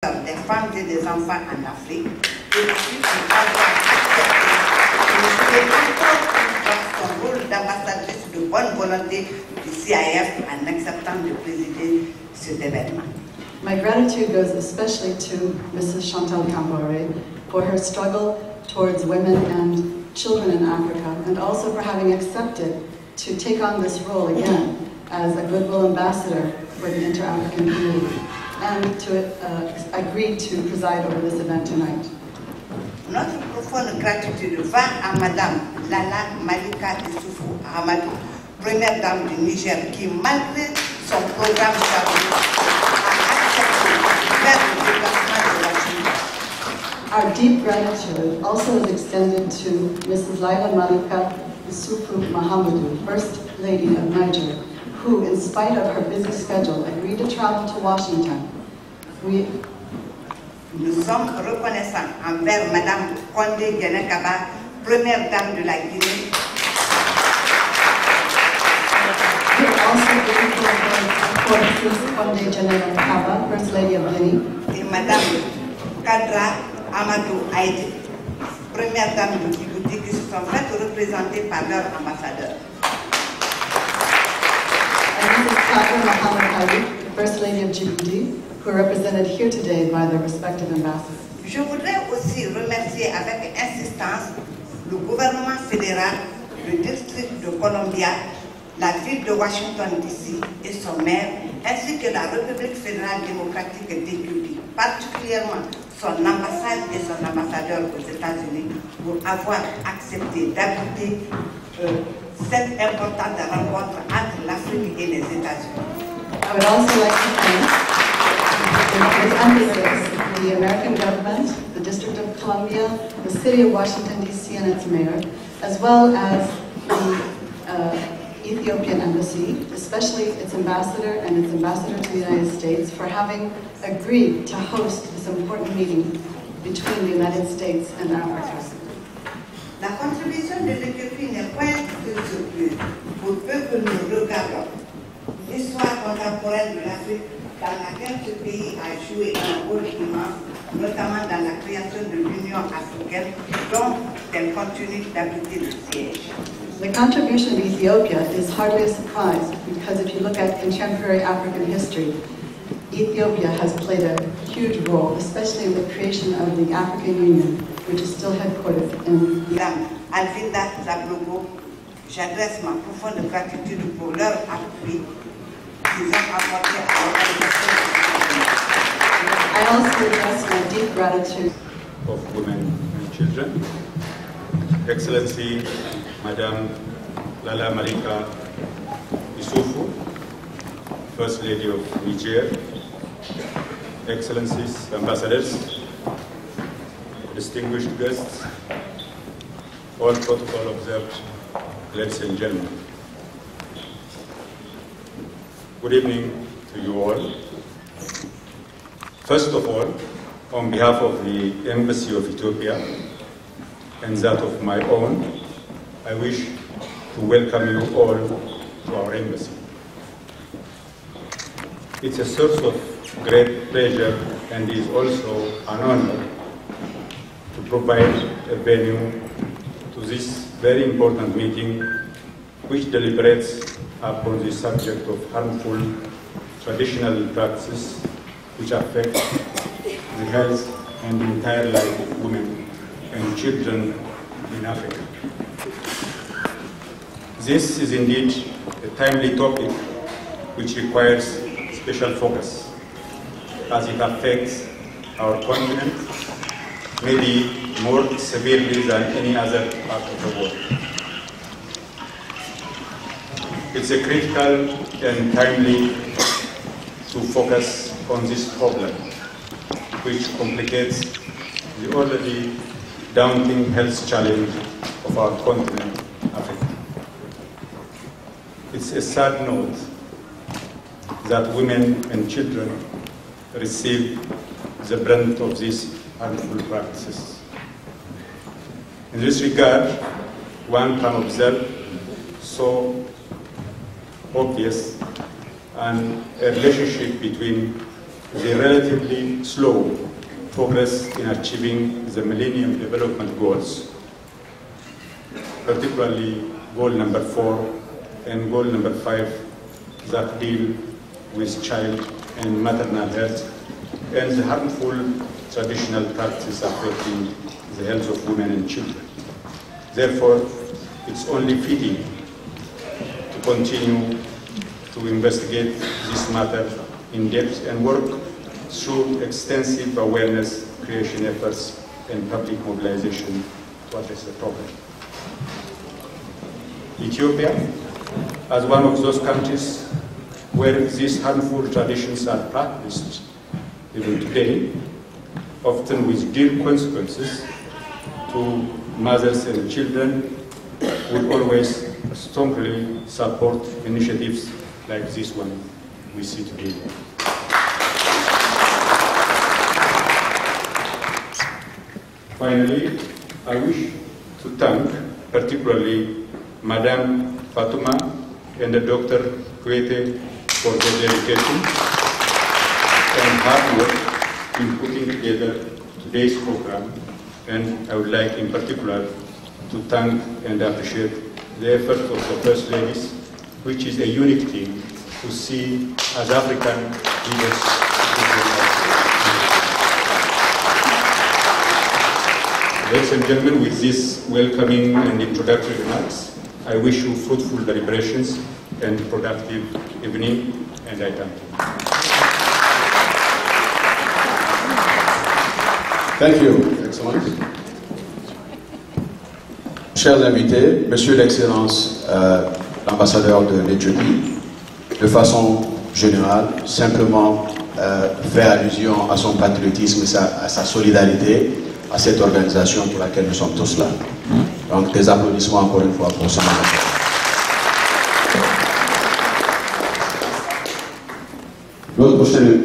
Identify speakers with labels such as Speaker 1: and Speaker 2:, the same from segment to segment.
Speaker 1: des femmes et des enfants en Afrique, et aussi pour avoir accepté de jouer encore son rôle d'ambassadrice de bonne volonté du CIF en acceptant de présider cet événement.
Speaker 2: My gratitude goes especially to Mrs. Chantal Camboré for her struggle towards women and children in Africa, and also for having accepted to take on this role again as a goodwill ambassador for the inter-African community, and to agree to preside over this event tonight.
Speaker 1: Notre profonde gratitude va à Madame Lala Malika Issoufou Ahmadou, première dame du Niger, qui, malgré son programme chargé, a accepté de faire le déplacement de Washington.
Speaker 2: Our deep gratitude also is extended to Mrs. Laila Malika Issoufou Mahamadou, First Lady of Niger, who, in spite of her busy schedule, agreed to travel to Washington.
Speaker 1: Nous sommes reconnaissants envers Madame Condé Diané-Kaba, première dame de la Guinée.
Speaker 2: We are also grateful for Mrs. Condé Diané-Kaba, First Lady of Guinea,
Speaker 1: et Madame Kadra Amadou Haïti, première dame de Djibouti, qui se sont faites représenter par leur ambassadeur.
Speaker 2: and Mrs. Kadra Mohammed Haïti, First Lady of Djibouti, who are represented here today by their respective ambassadors.
Speaker 1: Je voudrais aussi remercier avec insistance le gouvernement fédéral, le district de Columbia, la ville de Washington DC et son maire, ainsi que la République fédérale démocratique d'Éthiopie, particulièrement son ambassade et son ambassadeur aux États-Unis, pour avoir accepté d'abriter cette importante rencontre entre l'Afrique et les États-Unis.
Speaker 2: I would also like to thank, with emphasis, the American government, the District of Columbia, the City of Washington, D.C. and its mayor, as well as the Ethiopian Embassy, especially its ambassador and its ambassador to the United States, for having agreed to host this important meeting between the United States and Africa.
Speaker 1: La contribution de l'Éthiopie n'est point de surprise pour peu que nous regardons l'histoire contemporaine de l'Afrique, dans laquelle ce pays a joué un rôle immense, notamment dans la création de l'Union africaine, dont elle continue d'abriter le siège.
Speaker 2: The contribution of Ethiopia is hardly a surprise, because if you look at contemporary African history, Ethiopia has played a huge role, especially in the creation of the African Union, which is still headquartered in
Speaker 1: Madame Alvinda Zablogo, j'adresse ma profonde gratitude pour leur appui qu'ils ont apporté à l'organisation.
Speaker 2: I also express my deep gratitude
Speaker 3: of women and children. Excellency, Madame Lala Malika Issoufou, First Lady of Niger, Excellencies, Ambassadors, distinguished guests, all protocol observed, ladies and gentlemen. Good evening to you all. First of all, on behalf of the Embassy of Ethiopia and that of my own, I wish to welcome you all to our embassy. It's a source of great pleasure and is also an honor to provide a venue to this very important meeting, which deliberates upon the subject of harmful traditional practices which affect the health and the entire life of women and children in Africa. This is indeed a timely topic which requires special focus, as it affects our continent maybe more severely than any other part of the world. It's a critical and timely to focus on this problem, which complicates the already daunting health challenge of our continent, Africa. It's a sad note that women and children receive the brunt of these harmful practices. In this regard, one can observe so obvious and a relationship between the relatively slow progress in achieving the Millennium Development Goals, particularly goal number 4 and goal number 5 that deal with child and maternal health and the harmful traditional practices affecting the health of women and children. Therefore, it's only fitting to continue to investigate this matter in depth and work through extensive awareness creation efforts and public mobilization to address the problem. Ethiopia, as one of those countries where these harmful traditions are practiced even today, often with dire consequences to mothers and children, will always strongly support initiatives like this one we see today. Finally, I wish to thank particularly Madame Fatuma and Dr. Kwete for their dedication and hard work in putting together today's program, and I would like in particular to thank and appreciate the effort of the First Ladies, which is a unique thing to see as African leaders. Ladies and gentlemen, with this welcoming and introductory remarks, I wish you fruitful deliberations and productive evening, and I thank you.
Speaker 4: Thank you, Excellence. Chers invités, Monsieur l'Excellence, l'ambassadeur de l'Éthiopie, de façon générale, simplement faire allusion à son patriotisme, à sa solidarité, à cette organisation pour laquelle nous sommes tous là. Donc des applaudissements encore une fois pour son ambassadeur. Notre prochaine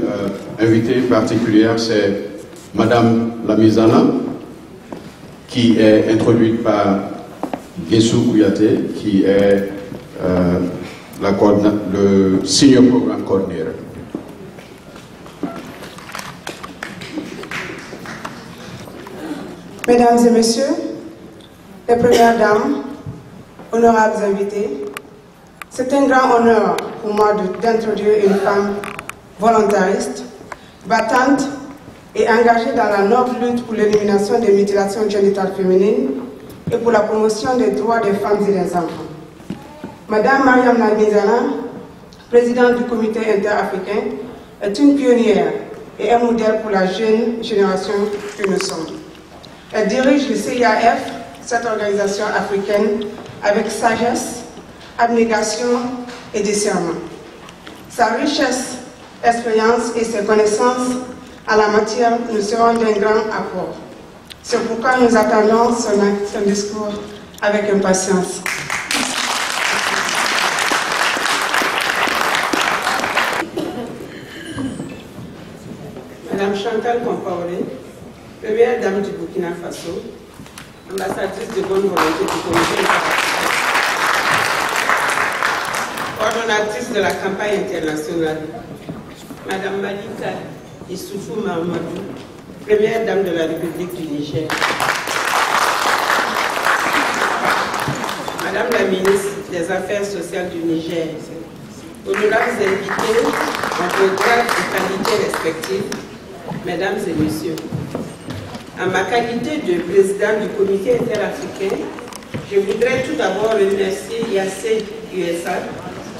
Speaker 4: invitée particulière, c'est Madame Lamizana, qui est introduite par Guessou Kouyaté, qui est le Senior Program Coordinator.
Speaker 5: Mesdames et messieurs, les premières dames, honorables invités, c'est un grand honneur pour moi d'introduire une femme volontariste, battante et engagée dans la noble lutte pour l'élimination des mutilations génitales féminines et pour la promotion des droits des femmes et des enfants. Madame Mariam Lamizana, présidente du comité interafricain, est une pionnière et un modèle pour la jeune génération que nous sommes. Elle dirige le CIAF, cette organisation africaine, avec sagesse, abnégation et discernement. Sa richesse, expérience et ses connaissances en la matière nous seront d'un grand apport. C'est pourquoi nous attendons son discours avec impatience. Madame Chantal Compaoré, première dame du Burkina Faso, ambassadrice de bonne volonté du comité international, coordonnatrice de la campagne internationale. Madame Malika Issoufou Mahamadou, première dame de la République du Niger. Madame la ministre des Affaires sociales du Niger, honorables invités en vos grades et qualités respectives, Mesdames et Messieurs, en ma qualité de président du comité interafricain, je voudrais tout d'abord remercier Yassé USA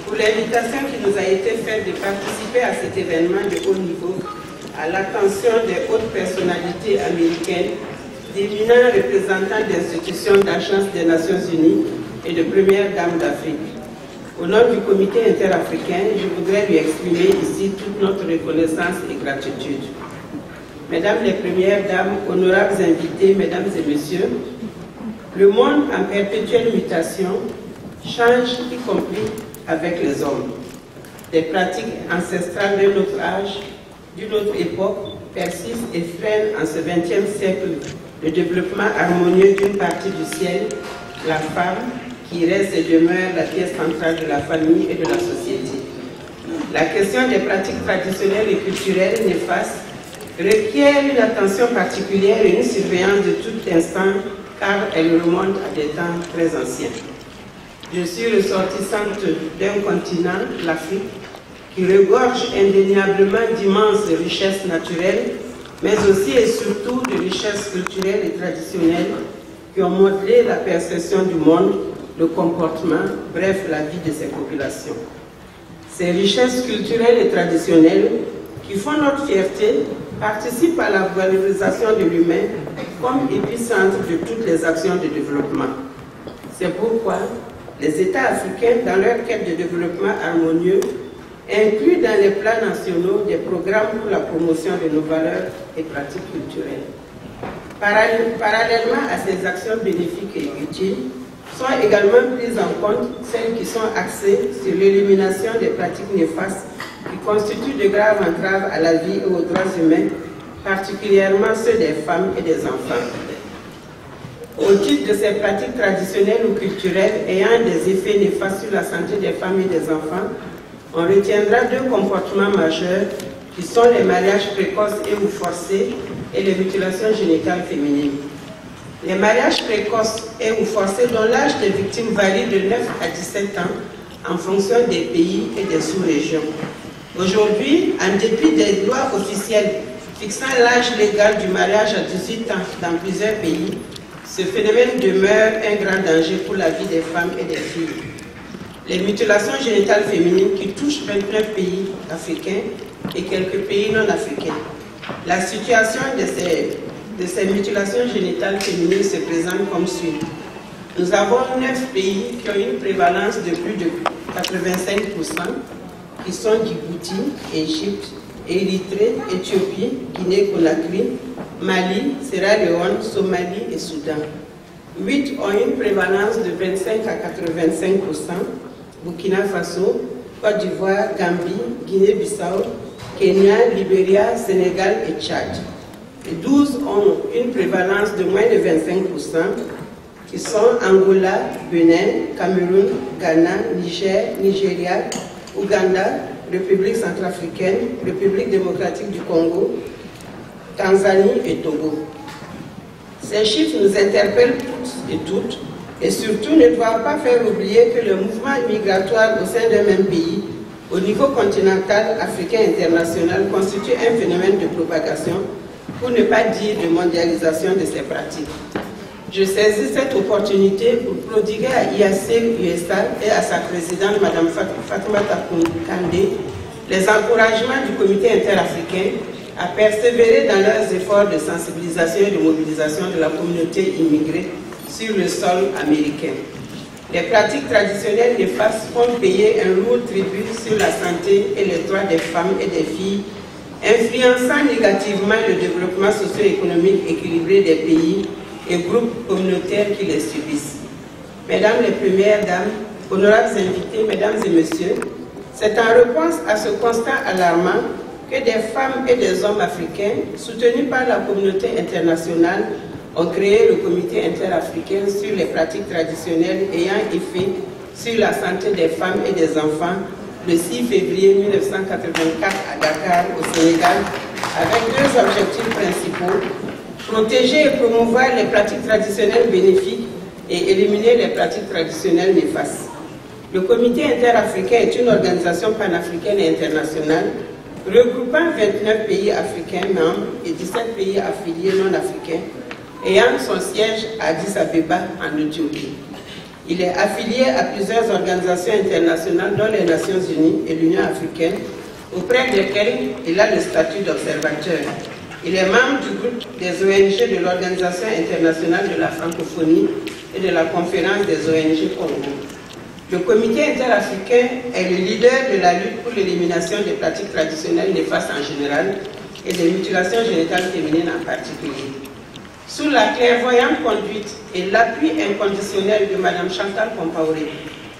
Speaker 5: pour l'invitation qui nous a été faite de participer à cet événement de haut niveau à l'attention des hautes personnalités américaines, d'éminents représentants d'institutions d'agence des Nations Unies et de premières dames d'Afrique. Au nom du comité interafricain, je voudrais lui exprimer ici toute notre reconnaissance et gratitude. Mesdames les premières dames, honorables invités, mesdames et messieurs, le monde en perpétuelle mutation change, y compris avec les hommes. Des pratiques ancestrales de notre âge, d'une autre époque, persistent et freinent en ce XXe siècle le développement harmonieux d'une partie du ciel, la femme, qui reste et demeure la pièce centrale de la famille et de la société. la question des pratiques traditionnelles et culturelles néfastes requiert une attention particulière et une surveillance de tout instant car elle remonte à des temps très anciens. Je suis ressortissante d'un continent, l'Afrique, qui regorge indéniablement d'immenses richesses naturelles, mais aussi et surtout de richesses culturelles et traditionnelles qui ont modelé la perception du monde, le comportement, bref, la vie de ces populations. Ces richesses culturelles et traditionnelles qui font notre fierté participent à la valorisation de l'humain comme épicentre de toutes les actions de développement. C'est pourquoi les États africains, dans leur quête de développement harmonieux, incluent dans les plans nationaux des programmes pour la promotion de nos valeurs et pratiques culturelles. Parallèlement à ces actions bénéfiques et utiles, sont également prises en compte celles qui sont axées sur l'élimination des pratiques néfastes qui constituent de graves entraves à la vie et aux droits humains, particulièrement ceux des femmes et des enfants. Au titre de ces pratiques traditionnelles ou culturelles ayant des effets néfastes sur la santé des femmes et des enfants, on retiendra deux comportements majeurs qui sont les mariages précoces et ou forcés et les mutilations génitales féminines. Les mariages précoces et ou forcés dont l'âge des victimes varie de 9 à 17 ans en fonction des pays et des sous-régions. Aujourd'hui, en dépit des lois officielles fixant l'âge légal du mariage à 18 ans dans plusieurs pays, ce phénomène demeure un grand danger pour la vie des femmes et des filles. Les mutilations génitales féminines qui touchent 29 pays africains et quelques pays non africains. La situation de ces mutilations génitales féminines se présente comme suit. Nous avons 9 pays qui ont une prévalence de plus de 85%, qui sont Djibouti, Égypte, Érythrée, Éthiopie, Guinée-Conakry, Mali, Sierra Leone, Somalie et Soudan. 8 ont une prévalence de 25 à 85%, Burkina Faso, Côte d'Ivoire, Gambie, Guinée-Bissau, Kenya, Libéria, Sénégal et Tchad. Et 12 ont une prévalence de moins de 25%, qui sont Angola, Bénin, Cameroun, Ghana, Niger, Nigeria, Ouganda, République centrafricaine, République démocratique du Congo, Tanzanie et Togo. Ces chiffres nous interpellent tous et toutes, et surtout ne doivent pas faire oublier que le mouvement migratoire au sein d'un même pays, au niveau continental, africain et international, constitue un phénomène de propagation, pour ne pas dire de mondialisation de ces pratiques. Je saisis cette opportunité pour prodiguer à IAC-USA et à sa présidente, Mme Fatoumata Kandé, les encouragements du comité interafricain à persévérer dans leurs efforts de sensibilisation et de mobilisation de la communauté immigrée sur le sol américain. Les pratiques traditionnelles néfastes font payer un lourd tribut sur la santé et les droits des femmes et des filles, influençant négativement le développement socio-économique équilibré des pays et groupes communautaires qui les subissent. Mesdames les Premières Dames, honorables invités, Mesdames et Messieurs, c'est en réponse à ce constat alarmant que des femmes et des hommes africains, soutenus par la communauté internationale, ont créé le comité interafricain sur les pratiques traditionnelles ayant effet sur la santé des femmes et des enfants le 6 février 1984 à Dakar, au Sénégal, avec deux objectifs principaux: protéger et promouvoir les pratiques traditionnelles bénéfiques et éliminer les pratiques traditionnelles néfastes. Le comité interafricain est une organisation panafricaine et internationale regroupant 29 pays africains membres et 17 pays affiliés non africains, ayant son siège à Addis Abeba en Éthiopie. Il est affilié à plusieurs organisations internationales dont les Nations Unies et l'Union africaine, auprès desquelles il a le statut d'observateur. Il est membre du groupe des ONG de l'Organisation internationale de la francophonie et de la conférence des ONG Congo. Le comité interafricain est le leader de la lutte pour l'élimination des pratiques traditionnelles néfastes en général et des mutilations génitales féminines en particulier. Sous la clairvoyante conduite et l'appui inconditionnel de Mme Chantal Compaoré,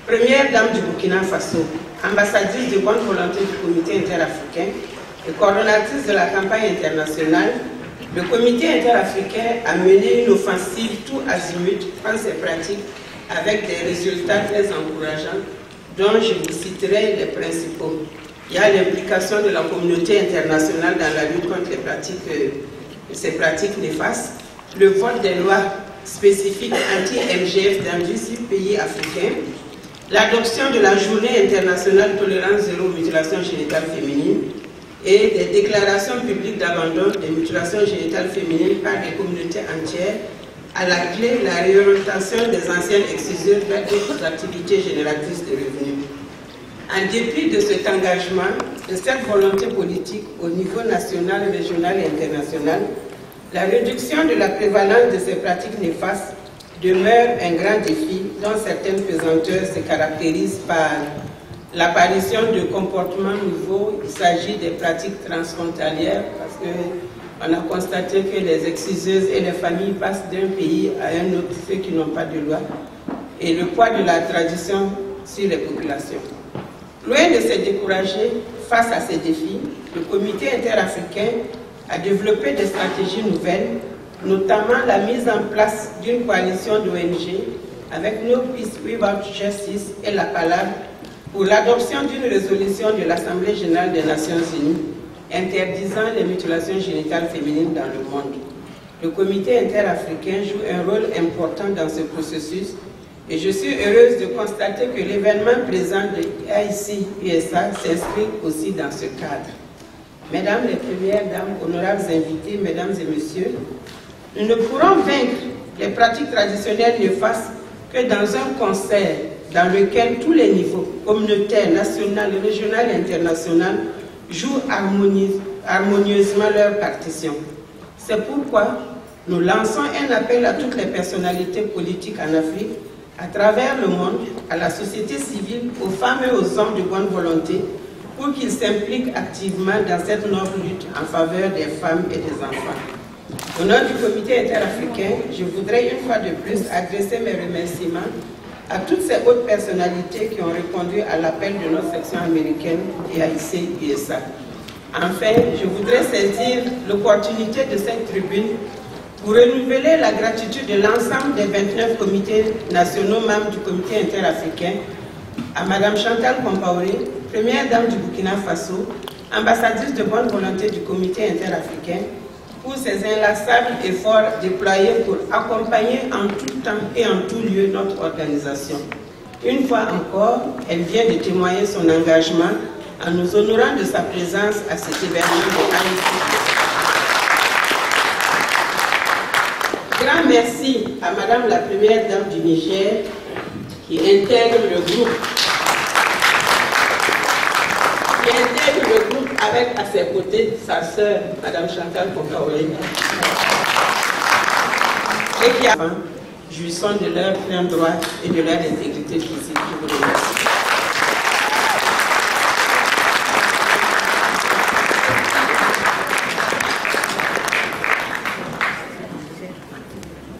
Speaker 5: première dame du Burkina Faso, ambassadrice de bonne volonté du comité interafricain et coordonnatrice de la campagne internationale, le comité interafricain a mené une offensive tout azimut contre ces pratiques avec des résultats très encourageants, dont je vous citerai les principaux. Il y a l'implication de la communauté internationale dans la lutte contre ces pratiques néfastes, le vote des lois spécifiques anti-MGF dans 18 pays africains, l'adoption de la journée internationale tolérance zéro mutilation génitale féminine et des déclarations publiques d'abandon des mutilations génitales féminines par des communautés entières, à la clé la réorientation des anciennes exciseurs vers d'autres activités génératrices de revenus. En dépit de cet engagement, de cette volonté politique au niveau national, régional et international, la réduction de la prévalence de ces pratiques néfastes demeure un grand défi dont certaines pesanteurs se caractérisent par l'apparition de comportements nouveaux. Il s'agit des pratiques transfrontalières parce qu'on a constaté que les exciseuses et les familles passent d'un pays à un autre, ceux qui n'ont pas de loi, et le poids de la tradition sur les populations. Loin de se décourager face à ces défis, le comité interafricain a développé des stratégies nouvelles, notamment la mise en place d'une coalition d'ONG avec No Peace Without Justice et la Palabre pour l'adoption d'une résolution de l'Assemblée générale des Nations Unies interdisant les mutilations génitales féminines dans le monde. Le comité interafricain joue un rôle important dans ce processus et je suis heureuse de constater que l'événement présent de AIC-USA s'inscrit aussi dans ce cadre. Mesdames les premières dames, honorables invités, mesdames et messieurs, nous ne pourrons vaincre les pratiques traditionnelles néfastes que dans un concert dans lequel tous les niveaux, communautaires, national, régional et international, jouent harmonieusement leur partition. C'est pourquoi nous lançons un appel à toutes les personnalités politiques en Afrique, à travers le monde, à la société civile, aux femmes et aux hommes de bonne volonté, pour qu'ils s'impliquent activement dans cette noble lutte en faveur des femmes et des enfants. Au nom du comité interafricain, je voudrais une fois de plus adresser mes remerciements à toutes ces hautes personnalités qui ont répondu à l'appel de notre section américaine et AIC-USA. Enfin, je voudrais saisir l'opportunité de cette tribune pour renouveler la gratitude de l'ensemble des 29 comités nationaux membres du comité interafricain à Mme Chantal Compaoré, première dame du Burkina Faso, ambassadrice de bonne volonté du comité interafricain, pour ses inlassables efforts déployés pour accompagner en tout temps et en tout lieu notre organisation. Une fois encore, elle vient de témoigner son engagement en nous honorant de sa présence à cet événement de Haïti. Grand merci à Madame la Première Dame du Niger qui intègre le groupe. Avec à ses côtés sa sœur, Mme Chantal Compaoré, et qui a jouissant de leur plein droit et de leur intégrité physique. Je vous remercie.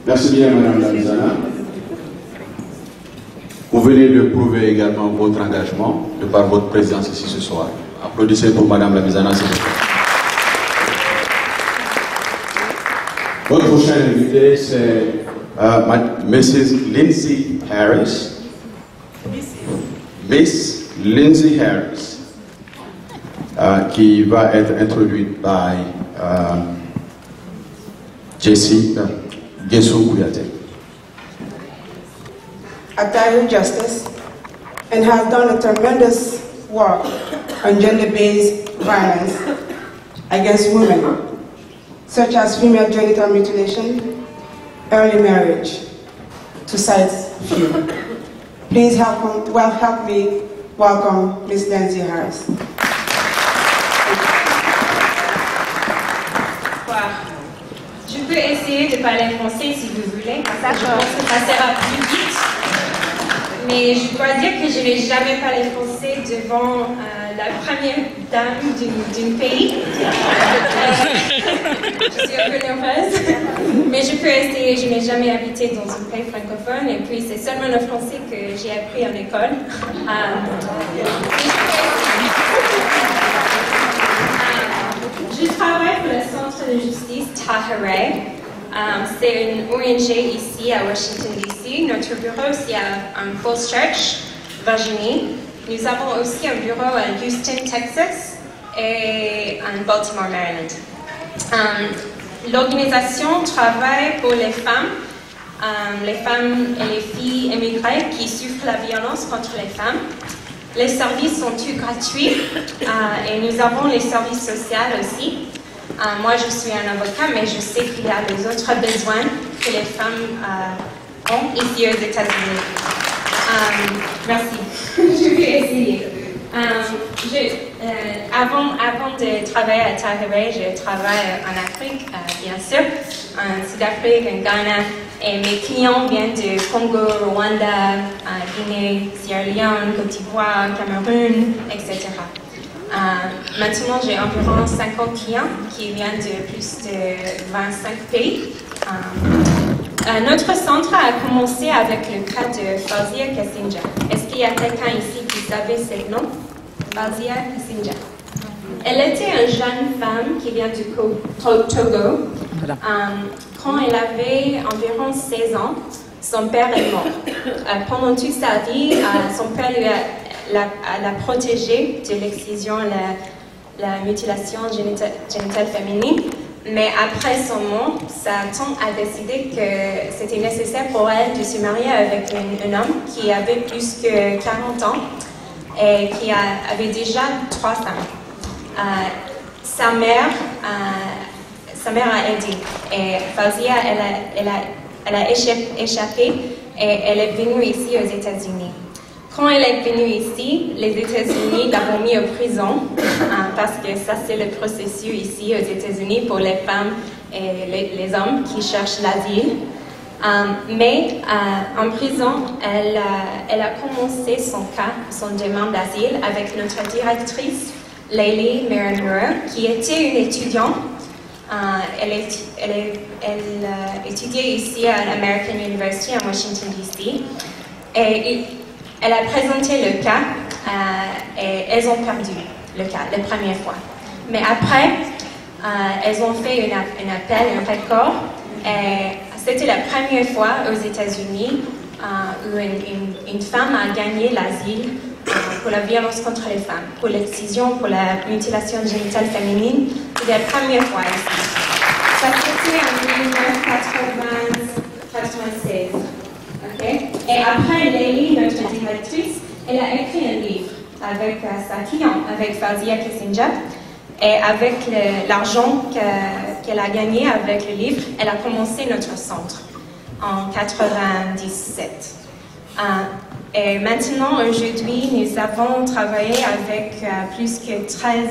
Speaker 4: Merci bien, Mme Lamizana. Vous venez de prouver également votre engagement de par votre présence ici ce soir. Applaudissez pour Mme Lamizana, s'il vous plaît. Votre prochaine invitée, c'est Mrs. Lindsay Harris. Miss Lindsay Harris, qui va être introduite par Jessie Gessou Kouyaté.
Speaker 6: Attire justice and has done a tremendous work on gender-based violence against women, such as female genital mutilation, early marriage, to cite few. Please help me welcome Ms. Lindsay Harris.
Speaker 7: Je peux essayer de parler français si vous voulez. Je pense que ça sera plus vite. Mais je dois dire que je n'ai jamais parlé français devant la première dame d'un pays. Je suis un peu nerveuse. Mais je peux essayer. Je n'ai jamais habité dans un pays francophone. Et puis c'est seulement le français que j'ai appris en école. Je travaille pour le Centre de justice Tahirih. C'est une ONG ici à Washington, D.C. Notre bureau, c'est à Falls Church, Virginie. nous avons aussi un bureau à Houston, Texas et à Baltimore, Maryland. L'organisation travaille pour les femmes et les filles immigrées qui souffrent la violence contre les femmes. Les services sont tous gratuits et nous avons les services sociaux aussi. Moi, je suis un avocat, mais je sais qu'il y a des autres besoins que les femmes ont ici aux États-Unis. Merci. Je vais essayer. Avant de travailler à Tahirih, je travaille en Afrique, bien sûr, en Sud-Afrique, en Ghana, et mes clients viennent de Congo, Rwanda, Guinée, Sierra Leone, Côte d'Ivoire, Cameroun, etc. Maintenant, j'ai environ 50 clients qui viennent de plus de 25 pays. Notre centre a commencé avec le cas de Fawzia Kassinja. Est-ce qu'il y a quelqu'un ici qui savait ce nom? Fawzia Kassinja. Elle était une jeune femme qui vient du Togo. Quand elle avait environ 16 ans, son père est mort. Pendant toute sa vie, son père l'a protégée de l'excision, la mutilation génitale féminine. Mais après son mort, sa tante a décidé que c'était nécessaire pour elle de se marier avec un homme qui avait plus que 40 ans et qui avait déjà 3 femmes. Sa mère a aidé. Et Fawzia, elle a échappé et elle est venue ici aux États-Unis. Quand elle est venue ici, les États-Unis l'ont mis en prison parce que ça, c'est le processus ici aux États-Unis pour les femmes et les hommes qui cherchent l'asile. Mais en prison, elle a commencé son demande d'asile avec notre directrice, Layli Marinura, qui était une étudiante. Elle étudiait ici à l'American University à Washington, D.C. Et elle a présenté le cas et elles ont perdu le cas la première fois. Mais après, elles ont fait un appel, un record. Et c'était la première fois aux États-Unis où une femme a gagné l'asile pour la violence contre les femmes, pour l'excision, pour la mutilation génitale féminine. C'était la première fois ici. Ça c'était en 1996. Okay? Et après, Layli, notre directrice, elle a écrit un livre avec sa cliente, avec Fawzia Kassinja. Et avec l'argent qu'elle a gagné avec le livre, elle a commencé notre centre en 1997. Et maintenant, aujourd'hui, nous avons travaillé avec plus que 13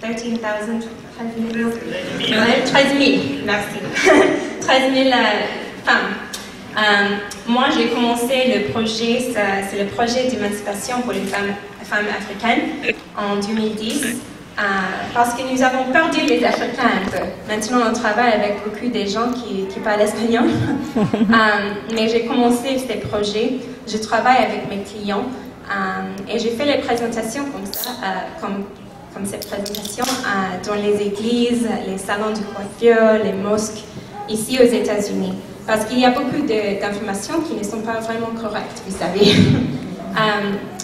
Speaker 7: 000, merci. 13 000 femmes. Moi, j'ai commencé le projet, c'est le projet d'émancipation pour les femmes africaines en 2010. Parce que nous avons perdu les Africains un peu. Maintenant, on travaille avec beaucoup de gens qui parlent espagnol. Mais j'ai commencé ce projet. Je travaille avec mes clients et j'ai fait les présentations comme ça, comme cette présentation, dans les églises, les salons de coiffure, les mosques, ici aux États-Unis. Parce qu'il y a beaucoup d'informations qui ne sont pas vraiment correctes, vous savez.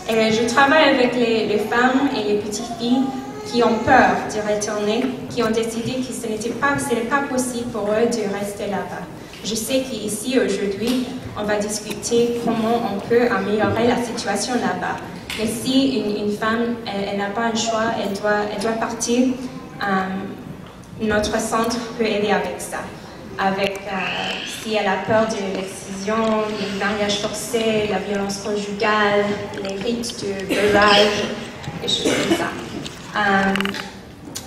Speaker 7: Et je travaille avec les femmes et les petites filles qui ont peur de retourner, qui ont décidé que ce n'était pas possible pour eux de rester là-bas. Je sais qu'ici, aujourd'hui, on va discuter comment on peut améliorer la situation là-bas. Mais si une femme, elle n'a pas un choix, elle doit partir, notre centre peut aider avec ça. Si elle a peur de l'excision, du mariage forcé, la violence conjugale, les rites de veuvage, des choses comme ça.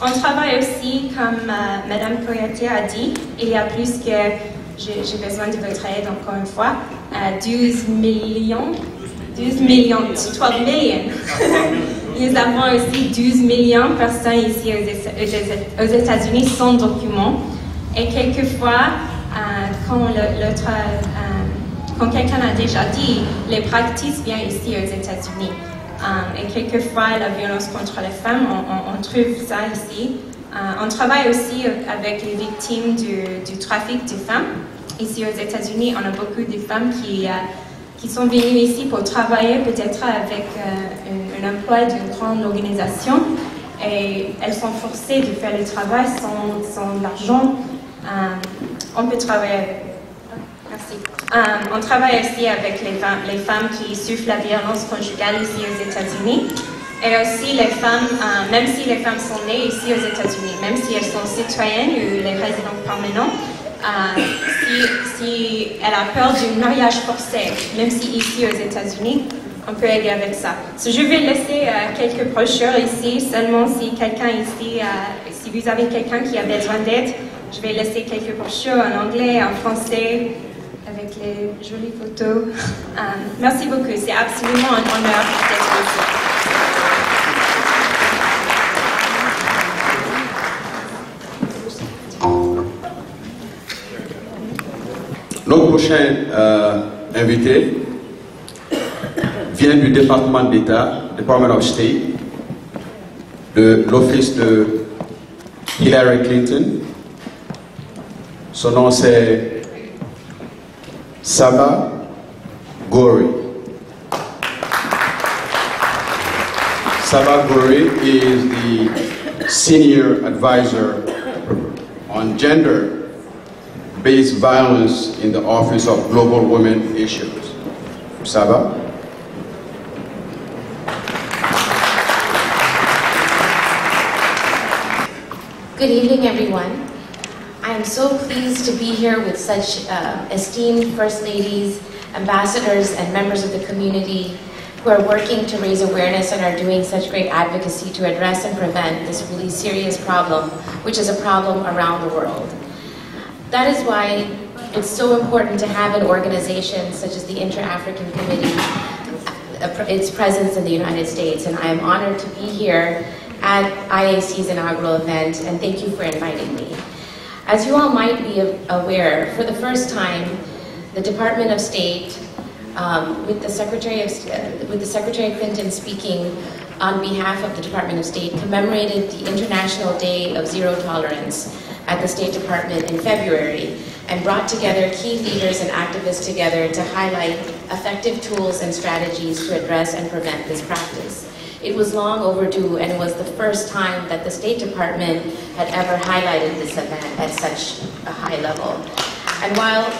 Speaker 7: On travaille aussi, comme Mme Koyate a dit, il y a plus que, j'ai besoin de votre aide encore une fois, 12 millions. Nous avons aussi 12 millions de personnes ici aux États-Unis sans document. Et quelquefois, quand quelqu'un a déjà dit, les pratiques viennent ici aux États-Unis. Et quelquefois, la violence contre les femmes, on trouve ça ici. On travaille aussi avec les victimes du trafic de femmes. Ici aux États-Unis, on a beaucoup de femmes qui sont venues ici pour travailler peut-être avec un emploi d'une grande organisation et elles sont forcées de faire le travail sans l'argent. On peut travailler avec eux. Merci. On travaille aussi avec les femmes qui souffrent la violence conjugale ici aux États-Unis. Et aussi les femmes, même si les femmes sont nées ici aux États-Unis, même si elles sont citoyennes ou les résidents permanents, si elle a peur du mariage forcé, même si ici aux États-Unis, on peut aider avec ça. So, je vais laisser quelques brochures ici, seulement si quelqu'un ici, si vous avez quelqu'un qui a besoin d'aide, je vais laisser quelques brochures en anglais, en français, avec les jolies photos. Merci beaucoup, c'est absolument un honneur d'être ici.
Speaker 4: Notre prochain invité vient du département d'État, Department of State, de l'office de Hillary Clinton. Son nom c'est Sabah Ghori. Sabah Ghori is the Senior Advisor on Gender-Based Violence in the Office of Global Women Issues. Sabah?
Speaker 8: Good evening, everyone. I am so pleased to be here with such esteemed First Ladies, ambassadors, and members of the community who are working to raise awareness and are doing such great advocacy to address and prevent this really serious problem, which is a problem around the world. That is why it's so important to have an organization such as the Inter-African Committee, its presence in the United States, and I am honored to be here at IAC's inaugural event, and thank you for inviting me. As you all might be aware, for the first time, the Department of State, with the Secretary Clinton speaking on behalf of the Department of State, commemorated the International Day of Zero Tolerance at the State Department in February, and brought together key leaders and activists together to highlight effective tools and strategies to address and prevent this practice. It was long overdue, and it was the first time that the State Department had ever highlighted this event at such a high level. And while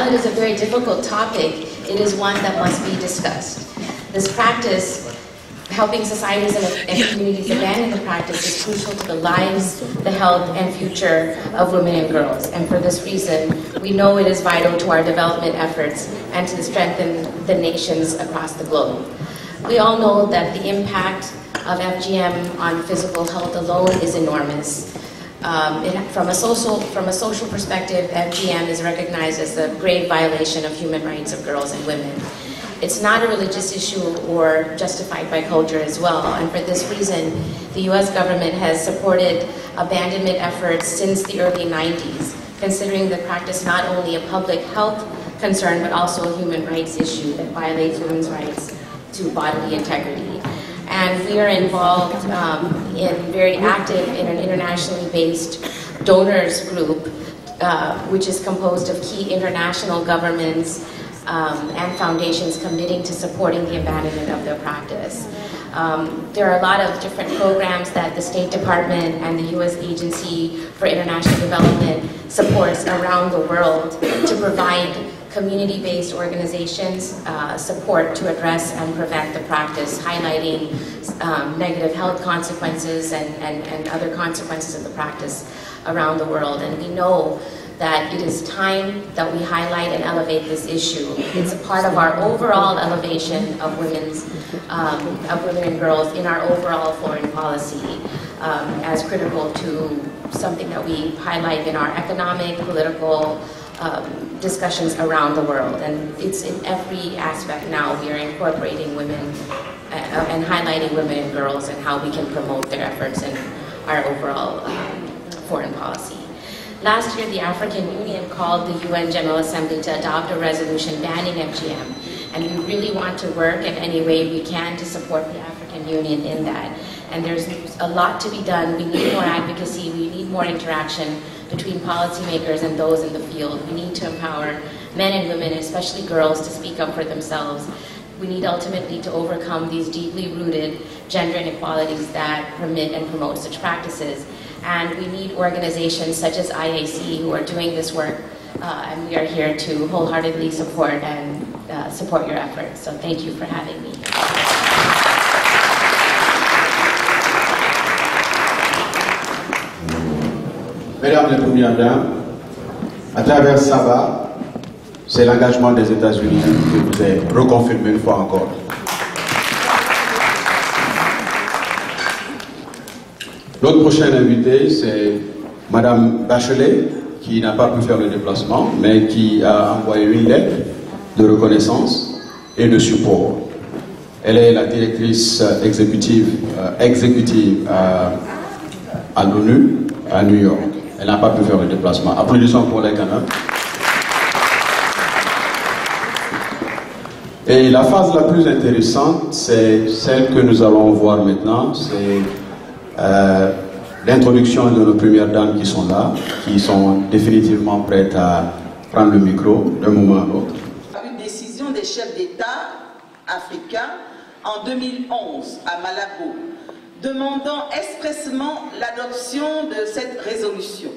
Speaker 8: it is a very difficult topic, it is one that must be discussed. This practice, helping societies and communities abandon the practice, is crucial to the lives, the health, and future of women and girls. And for this reason, we know it is vital to our development efforts and to strengthen the nations across the globe. We all know that the impact of FGM on physical health alone is enormous. From a social perspective, FGM is recognized as a grave violation of human rights of girls and women. It's not a religious issue or justified by culture as well, and for this reason, the US government has supported abandonment efforts since the early 90s, considering the practice not only a public health concern, but also a human rights issue that violates women's rights to bodily integrity. And we are involved very active in an internationally based donors group, which is composed of key international governments and foundations committing to supporting the abandonment of their practice. There are a lot of different programs that the State Department and the US Agency for International Development supports around the world to provide community-based organizations support to address and prevent the practice, highlighting negative health consequences and other consequences of the practice around the world. And we know that it is time that we highlight and elevate this issue. It's a part of our overall elevation of women and girls in our overall foreign policy as critical to something that we highlight in our economic, political, discussions around the world, and it's in every aspect now. We are incorporating women and highlighting women and girls and how we can promote their efforts in our overall foreign policy. Last year, the African Union called the UN General Assembly to adopt a resolution banning FGM, and we really want to work in any way we can to support the African Union in that. And there's a lot to be done. We need more advocacy, we need more interaction between policymakers and those in the field. We need to empower men and women, especially girls, to speak up for themselves. We need ultimately to overcome these deeply rooted gender inequalities that permit and promote such practices. And we need organizations such as IAC who are doing this work, and we are here to wholeheartedly support and support your efforts. So thank you for having me.
Speaker 4: Mesdames et Premières Dames, à travers Saba, c'est l'engagement des États-Unis que vous avez reconfirmé une fois encore. Notre prochaine invitée, c'est Madame Bachelet, qui n'a pas pu faire le déplacement, mais qui a envoyé une lettre de reconnaissance et de support. Elle est la directrice exécutive à l'ONU, à New York. Elle n'a pas pu faire le déplacement. Applaudissons pour les Canadiens. Et la phase la plus intéressante, c'est celle que nous allons voir maintenant. C'est l'introduction de nos premières dames qui sont là, qui sont définitivement prêtes à prendre le micro d'un moment à l'autre.
Speaker 9: Une décision des chefs d'État africains en 2011 à Malabo, demandant expressément l'adoption de cette résolution.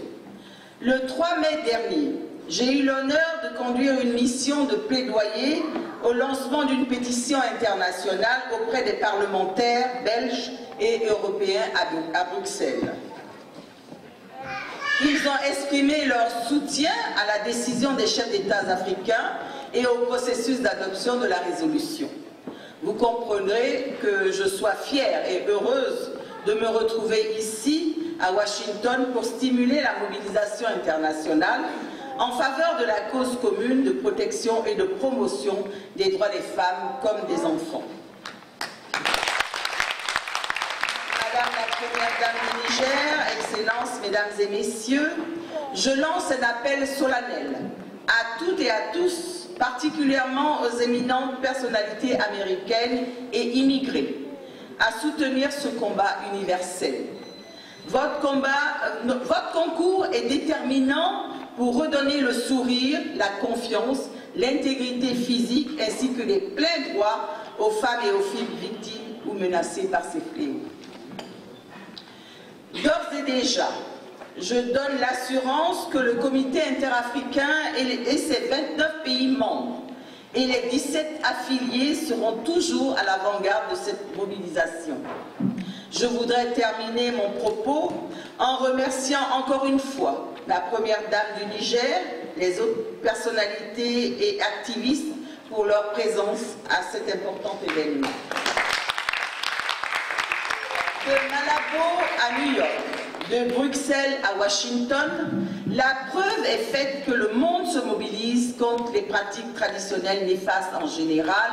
Speaker 9: Le 3 mai dernier, j'ai eu l'honneur de conduire une mission de plaidoyer au lancement d'une pétition internationale auprès des parlementaires belges et européens à Bruxelles. Ils ont exprimé leur soutien à la décision des chefs d'État africains et au processus d'adoption de la résolution. Vous comprendrez que je sois fière et heureuse de me retrouver ici, à Washington, pour stimuler la mobilisation internationale en faveur de la cause commune de protection et de promotion des droits des femmes comme des enfants. Madame la Première Dame du Niger, Excellences, Mesdames et Messieurs, je lance un appel solennel à toutes et à tous, particulièrement aux éminentes personnalités américaines et immigrées, à soutenir ce combat universel. Votre concours est déterminant pour redonner le sourire, la confiance, l'intégrité physique ainsi que les pleins droits aux femmes et aux filles victimes ou menacées par ces fléaux. D'ores et déjà, je donne l'assurance que le comité interafricain et ses 29 pays membres et les 17 affiliés seront toujours à l'avant-garde de cette mobilisation. Je voudrais terminer mon propos en remerciant encore une fois la Première Dame du Niger, les autres personnalités et activistes pour leur présence à cet important événement. De Malabo à New York, de Bruxelles à Washington, la preuve est faite que le monde se mobilise contre les pratiques traditionnelles néfastes en général,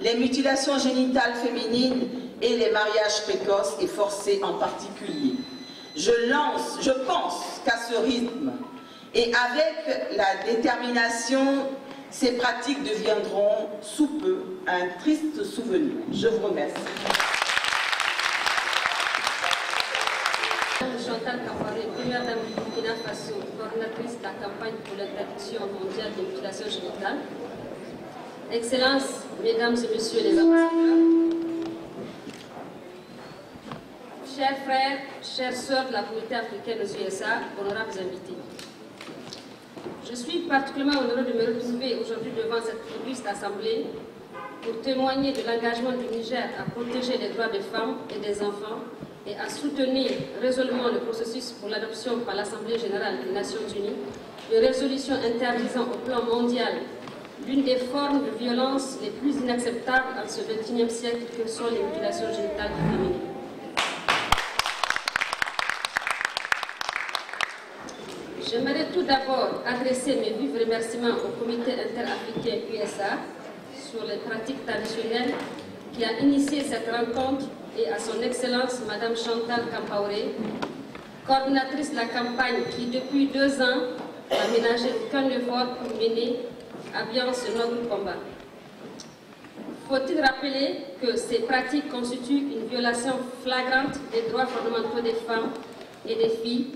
Speaker 9: les mutilations génitales féminines et les mariages précoces et forcés en particulier. Je pense qu'à ce rythme et avec la détermination, ces pratiques deviendront sous peu un triste souvenir. Je vous remercie.
Speaker 10: Chantal Camparé, Première Dame du Burkina Faso, coordinatrice de la campagne pour l'interdiction mondiale des mutilations génitales. Excellences, Mesdames et Messieurs les ambassadeurs, chers frères, chères sœurs de la communauté africaine aux USA, honorables invités. Je suis particulièrement honorée de me retrouver aujourd'hui devant cette auguste assemblée pour témoigner de l'engagement du Niger à protéger les droits des femmes et des enfants et à soutenir résolument le processus pour l'adoption par l'Assemblée générale des Nations unies de résolutions interdisant au plan mondial l'une des formes de violence les plus inacceptables en ce XXIe siècle que sont les mutilations génitales féminines. J'aimerais tout d'abord adresser mes vifs remerciements au comité interafricain USA sur les pratiques traditionnelles qui a initié cette rencontre et à son Excellence Madame Chantal Camparé, coordinatrice de la campagne qui depuis 2 ans n'a ménagé aucun effort pour mener à bien ce noble combat. Faut-il rappeler que ces pratiques constituent une violation flagrante des droits fondamentaux des femmes et des filles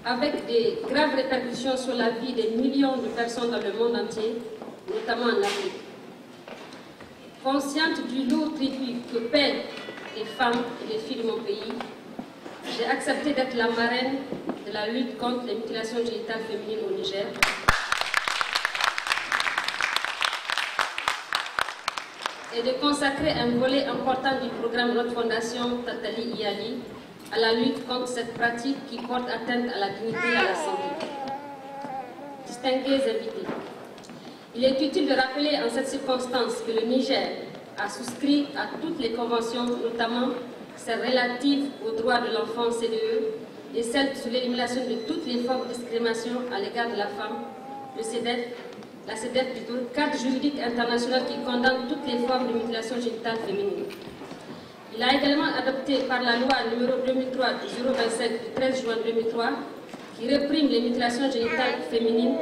Speaker 10: avec des graves répercussions sur la vie des millions de personnes dans le monde entier, notamment en Afrique. Consciente du lourd tribut que paient les femmes et les filles de mon pays, j'ai accepté d'être la marraine de la lutte contre les mutilations génitales féminines au Niger. Et de consacrer un volet important du programme de notre fondation Tatali Iyali à la lutte contre cette pratique qui porte atteinte à la dignité et à la santé. Distingués invités, il est utile de rappeler en cette circonstance que le Niger a souscrit à toutes les conventions, notamment celles relatives aux droits de l'enfant CDE et celles sur l'élimination de toutes les formes de discrimination à l'égard de la femme, le CEDEF, la CEDEF plutôt, cadre juridique international qui condamne toutes les formes de mutilation génitale féminine. Il a également adopté par la loi numéro 2003-025 du 13 juin 2003 qui réprime les mutilations génitales féminines.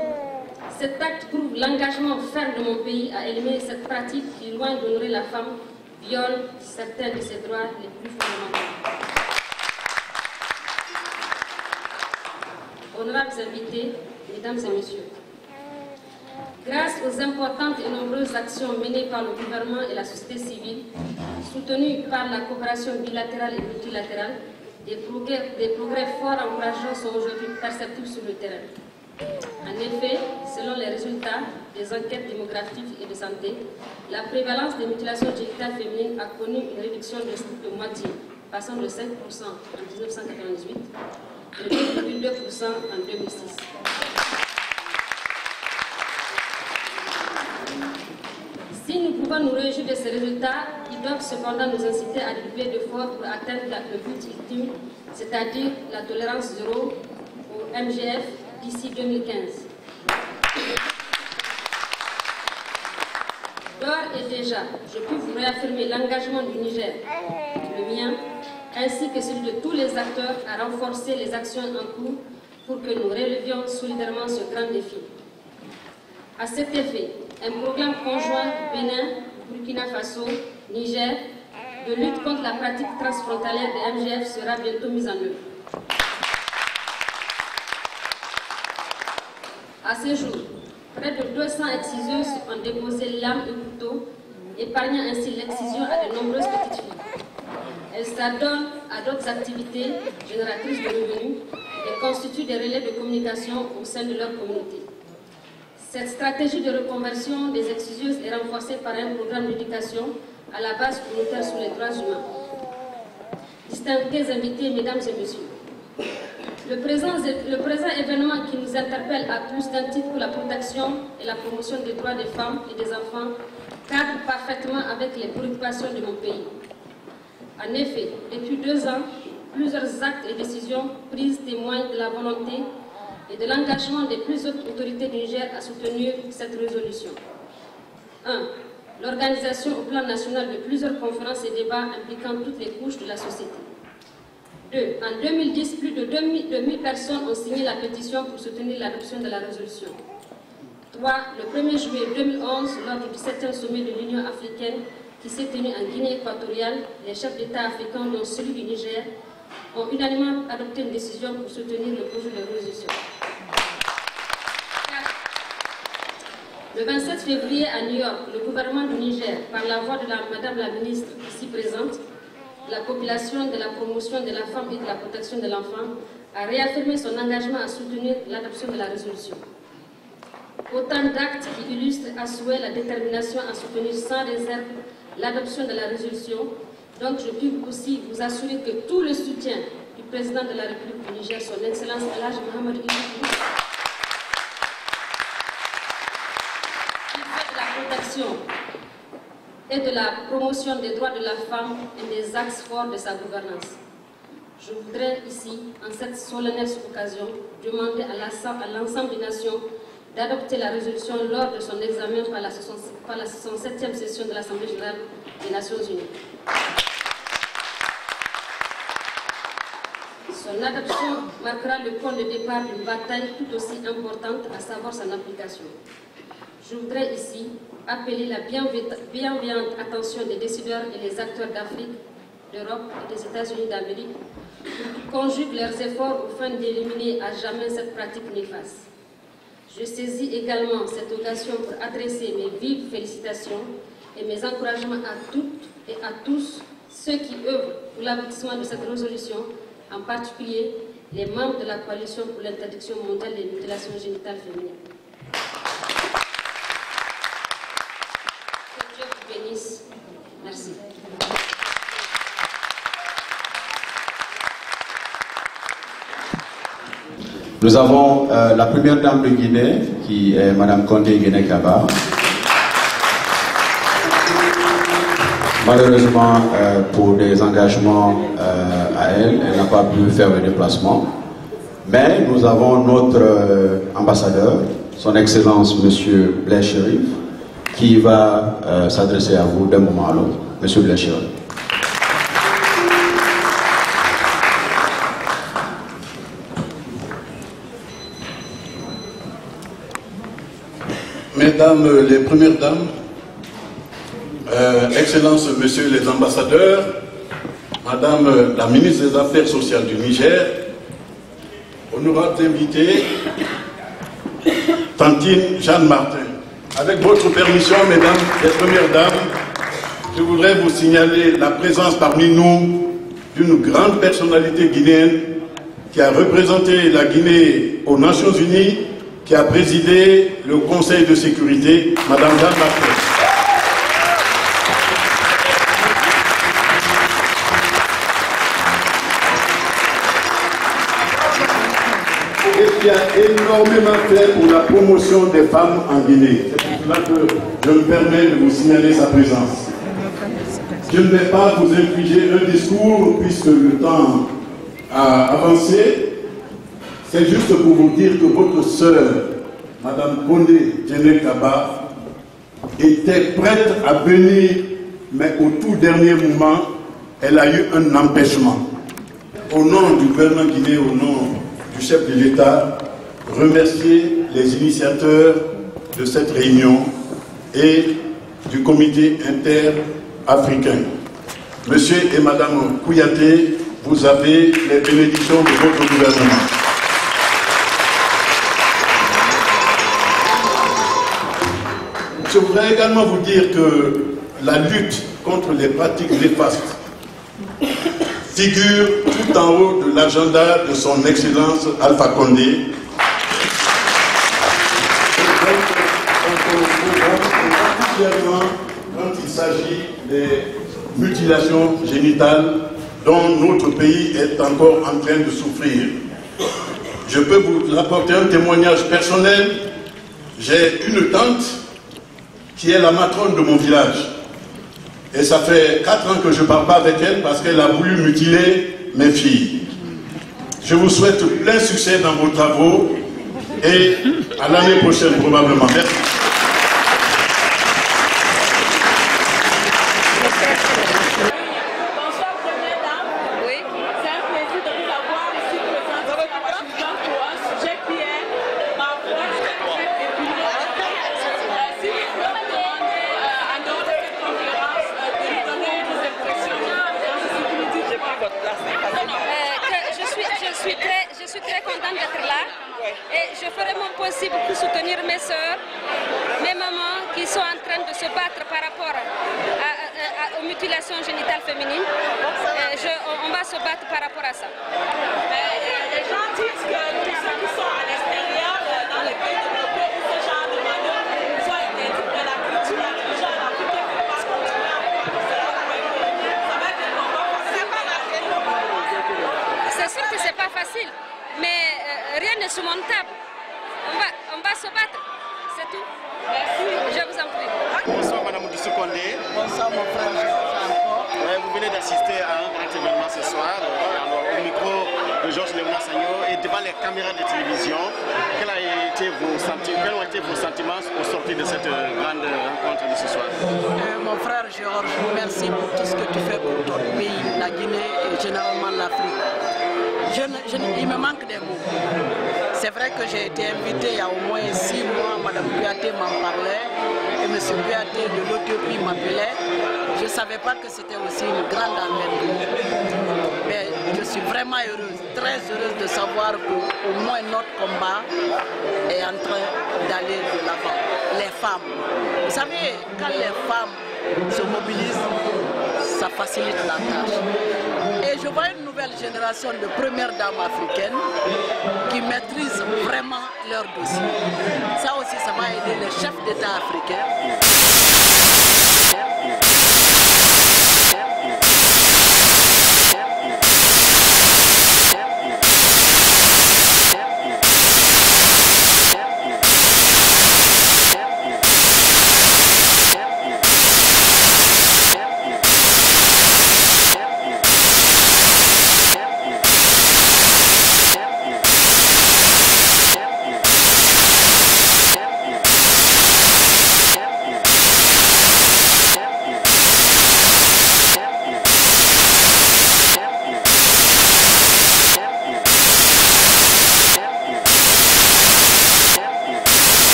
Speaker 10: Cet acte prouve l'engagement ferme de mon pays à éliminer cette pratique qui, loin d'honorer la femme, viole certains de ses droits les plus fondamentaux. Honorables invités, mesdames et messieurs, grâce aux importantes et nombreuses actions menées par le gouvernement et la société civile, soutenues par la coopération bilatérale et multilatérale, des progrès forts encourageants sont aujourd'hui perceptibles sur le terrain. En effet, selon les résultats des enquêtes démographiques et de santé, la prévalence des mutilations génitales féminines a connu une réduction de moitié, passant de 5% en 1998 et de 2,2% en 2006. Si nous pouvons nous réjouir de ces résultats, ils doivent cependant nous inciter à doubler d'efforts pour atteindre le but ultime, c'est-à-dire la tolérance zéro au MGF d'ici 2015. D'ores et déjà, je peux vous réaffirmer l'engagement du Niger, le mien, ainsi que celui de tous les acteurs à renforcer les actions en cours pour que nous relevions solidairement ce grand défi. À cet effet, un programme conjoint Bénin, Burkina Faso, Niger, de lutte contre la pratique transfrontalière des MGF sera bientôt mis en œuvre. À ce jour, près de 200 exciseuses ont déposé lames et couteaux, épargnant ainsi l'excision à de nombreuses petites filles. Elles s'adonnent à d'autres activités génératrices de revenus et constituent des relais de communication au sein de leur communauté. Cette stratégie de reconversion des exciseuses est renforcée par un programme d'éducation à la base communautaire sur les droits humains. Distingués invités, mesdames et messieurs, le présent événement qui nous interpelle à plus d'un titre pour la protection et la promotion des droits des femmes et des enfants cadre parfaitement avec les préoccupations de mon pays. En effet, depuis 2 ans, plusieurs actes et décisions prises témoignent de la volonté et de l'engagement des plus hautes autorités du Niger à soutenir cette résolution. 1. L'organisation au plan national de plusieurs conférences et débats impliquant toutes les couches de la société. 2. En 2010, plus de 2000 personnes ont signé la pétition pour soutenir l'adoption de la résolution. 3. Le 1er juillet 2011, lors du 17e sommet de l'Union africaine qui s'est tenu en Guinée équatoriale, les chefs d'État africains, dont celui du Niger, ont unanimement adopté une décision pour soutenir le projet de résolution. 4. Le 27 février à New York, le gouvernement du Niger, par la voix de Madame la ministre ici présente, la population de la promotion de la femme et de la protection de l'enfant, a réaffirmé son engagement à soutenir l'adoption de la résolution. Autant d'actes qui illustrent à souhait la détermination à soutenir sans réserve l'adoption de la résolution. Donc je peux aussi vous assurer que tout le soutien du président de la République du Niger, son Excellence Elhadji Mohamed Idrissa, qui fait de la protection et de la promotion des droits de la femme et des axes forts de sa gouvernance. Je voudrais ici, en cette solennelle occasion, demander à l'ensemble des nations d'adopter la résolution lors de son examen par la 67e session de l'Assemblée générale des Nations unies. Son adoption marquera le point de départ d'une bataille tout aussi importante, à savoir son application. Je voudrais ici appeler la bienveillante attention des décideurs et des acteurs d'Afrique, d'Europe et des États-Unis d'Amérique conjuguent leurs efforts afin d'éliminer à jamais cette pratique néfaste. Je saisis également cette occasion pour adresser mes vives félicitations et mes encouragements à toutes et à tous ceux qui œuvrent pour l'aboutissement de cette résolution, en particulier les membres de la coalition pour l'interdiction mondiale des mutilations génitales féminines. Que Dieu vous bénisse. Merci.
Speaker 4: Nous avons la première dame de Guinée, qui est Mme Condé Guinée-Kaba. Malheureusement, pour des engagements à elle n'a pas pu faire le déplacement. Mais nous avons notre ambassadeur, son Excellence M. Blaise Cherif, qui va s'adresser à vous d'un moment à l'autre. M. Blaise Cherif.
Speaker 11: Mesdames les premières dames, Excellences, Messieurs les ambassadeurs, Madame la ministre des Affaires sociales du Niger, honorables invités, Tantine Jeanne Martin. Avec votre permission, Mesdames les premières dames, je voudrais vous signaler la présence parmi nous d'une grande personnalité guinéenne qui a représenté la Guinée aux Nations Unies, qui a présidé le Conseil de sécurité, Madame Jeanne Martin. Et qui a énormément fait pour la promotion des femmes en Guinée. C'est pour cela que je me permets de vous signaler sa présence. Je ne vais pas vous infliger un discours puisque le temps a avancé. C'est juste pour vous dire que votre sœur, Mme Condé Guinée-Kaba, était prête à venir, mais au tout dernier moment, elle a eu un empêchement. Au nom du gouvernement guinéen, au nom du chef de l'État, remercier les initiateurs de cette réunion et du comité inter-africain. Monsieur et Madame Kouyaté, vous avez les bénédictions de votre gouvernement. Je voudrais également vous dire que la lutte contre les pratiques néfastes figure tout en haut de l'agenda de son Excellence Alpha Condé. Particulièrement quand il s'agit des mutilations génitales dont notre pays est encore en train de souffrir. Je peux vous apporter un témoignage personnel. J'ai une tante qui est la matrone de mon village. Et ça fait 4 ans que je ne parle pas avec elle parce qu'elle a voulu mutiler mes filles. Je vous souhaite plein succès dans vos travaux et à l'année prochaine probablement. Merci.
Speaker 10: Je suis très contente d'être là et je ferai mon possible pour soutenir mes soeurs, mes mamans qui sont en train de se battre par rapport aux mutilations génitales féminines. On va se battre par rapport à ça.
Speaker 12: Les gens disent que tous ceux qui sont à l'extérieur, dans les pays développés, où ce genre de manœuvres sont interdites de la culture, la religion, la culture ne peut pas continuer à faire cela. Ça va être un combat facile.
Speaker 10: C'est sûr que c'est pas facile, mais rien n'est surmontable. On va se battre, c'est tout. Merci. Je vous en prie.
Speaker 13: Bonsoir Madame Doussou Condé. Bonsoir mon frère. Vous venez d'assister à un grand événement ce soir, au micro de Georges Léonard Sagno et devant les caméras de télévision. Quels ont été vos sentiments au sortir de cette grande rencontre de ce soir?
Speaker 14: Mon frère Georges, merci pour tout ce que tu fais pour ton pays, la Guinée et généralement l'Afrique. Il me manque des mots. C'est vrai que j'ai été invité il y a au moins 6 mois, Mme Kouyaté m'en parlait et M. Kouyaté de l'Éthiopie m'appelait. Je ne savais pas que c'était aussi une grande envergure. Mais je suis vraiment heureuse, très heureuse de savoir qu'au moins notre combat est en train d'aller de l'avant. Les femmes, vous savez, quand les femmes se mobilisent, ça facilite la tâche. Et je vois une nouvelle génération de premières dames africaines qui maîtrisent vraiment leur dossier. Ça aussi, ça va aider les chefs d'État africains